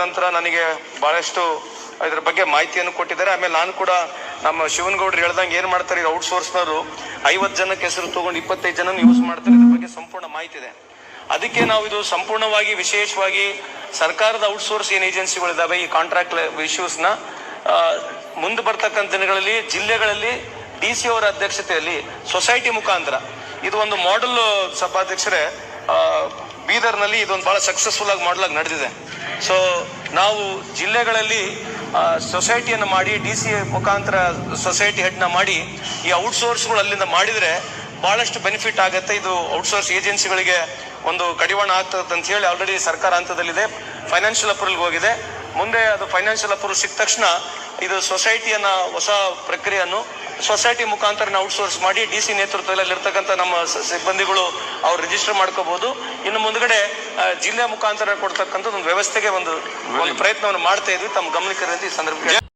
ನಂತರ ನನಗೆ ಬಹಳಷ್ಟು ಇದ್ರ ಬಗ್ಗೆ ಮಾಹಿತಿಯನ್ನು ಕೊಟ್ಟಿದ್ದಾರೆ. ಆಮೇಲೆ ನಾನು ಕೂಡ ನಮ್ಮ ಶಿವನಗೌಡರು ಹೇಳ್ದಂಗೆ ಏನ್ ಮಾಡ್ತಾರೆ, ಔಟ್ಸೋರ್ಸ್ನವರು 50 ಜನಕ್ಕೆ ಹೆಸರು ತಗೊಂಡು 25 ಜನ ಯೂಸ್ ಮಾಡ್ತಾರೆ. ಇದ್ರ ಬಗ್ಗೆ ಸಂಪೂರ್ಣ ಮಾಹಿತಿ ಇದೆ. ಅದಕ್ಕೆ ನಾವು ಇದು ಸಂಪೂರ್ಣವಾಗಿ ವಿಶೇಷವಾಗಿ ಸರ್ಕಾರದ ಔಟ್ಸೋರ್ಸ್ ಏನ್ ಏಜೆನ್ಸಿಗಳಿದಾವೆ ಈ ಕಾಂಟ್ರಾಕ್ಟ್ ಇಶ್ಯೂಸ್ ನ ಮುಂದೆ ಬರ್ತಕ್ಕಂಥ ದಿನಗಳಲ್ಲಿ ಜಿಲ್ಲೆಗಳಲ್ಲಿ DC ಅವರ ಅಧ್ಯಕ್ಷತೆಯಲ್ಲಿ ಸೊಸೈಟಿ ಮುಖಾಂತರ ಇದು ಒಂದು ಮಾಡೆಲ್ ಸಭಾಧ್ಯಕ್ಷರೇ ಬೀದರ್ನಲ್ಲಿ ಇದೊಂದು ಬಹಳ ಸಕ್ಸಸ್ಫುಲ್ ಆಗಿ ಮಾಡೆಲ್ ಆಗಿ ನಡೆದಿದೆ. ಸೊ ನಾವು ಜಿಲ್ಲೆಗಳಲ್ಲಿ ಸೊಸೈಟಿಯನ್ನು ಮಾಡಿ DC ಮುಖಾಂತರ ಸೊಸೈಟಿ ಹೆಡ್ನ ಮಾಡಿ ಈ ಔಟ್ಸೋರ್ಸ್ಗಳು ಅಲ್ಲಿಂದ ಮಾಡಿದ್ರೆ ಬಹಳಷ್ಟು ಬೆನಿಫಿಟ್ ಆಗುತ್ತೆ. ಇದು ಔಟ್ಸೋರ್ಸ್ ಏಜೆನ್ಸಿಗಳಿಗೆ ಒಂದು ಕಡಿವಾಣ ಆಗ್ತದೆ ಅಂತ ಹೇಳಿ ಆಲ್ರೆಡಿ ಸರ್ಕಾರ ಹಂತದಲ್ಲಿದೆ. ಫೈನಾನ್ಷಿಯಲ್ ಅಪ್ರೂವಲ್ ಹೋಗಿದೆ. ಮುಂದೆ ಅದು ಫೈನಾನ್ಷಿಯಲ್ ಅಪ್ರೂವಲ್ ಸಿಕ್ಕ ತಕ್ಷಣ ಇದು ಸೊಸೈಟಿಯನ್ನ ಹೊಸ ಪ್ರಕ್ರಿಯೆಯನ್ನು ಸೊಸೈಟಿ ಮುಖಾಂತರ ಔಟ್ಸೋರ್ಸ್ ಮಾಡಿ DC ನೇತೃತ್ವದಲ್ಲಿ ಇರ್ತಕ್ಕಂಥ ನಮ್ಮ ಸಿಬ್ಬಂದಿಗಳು ಅವ್ರು ರಿಜಿಸ್ಟರ್ ಮಾಡ್ಕೋಬಹುದು. ಇನ್ನು ಮುಂದ್ಗಡೆ ಜಿಲ್ಲೆ ಮುಖಾಂತರ ಕೊಡ್ತಕ್ಕಂಥ ಒಂದು ವ್ಯವಸ್ಥೆಗೆ ಒಂದು ಪ್ರಯತ್ನವನ್ನು ಮಾಡ್ತಾ ಇದ್ವಿ. ತಮ್ಮ ಗಮನಕ್ಕೆ ಈ ಸಂದರ್ಭ